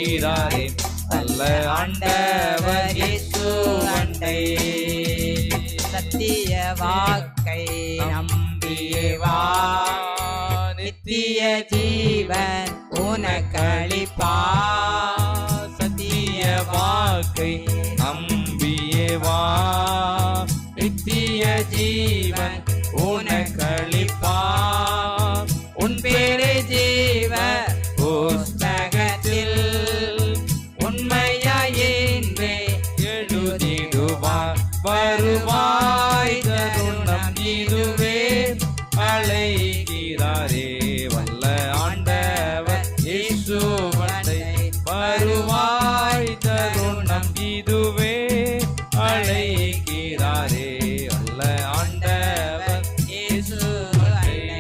வருகிறாரே நல்ல ஆண்டவர் இயேசு அண்டை. சத்திய வாக்கை நம்பியே வா, நித்திய ஜீவன் உனக்களிப்பார்.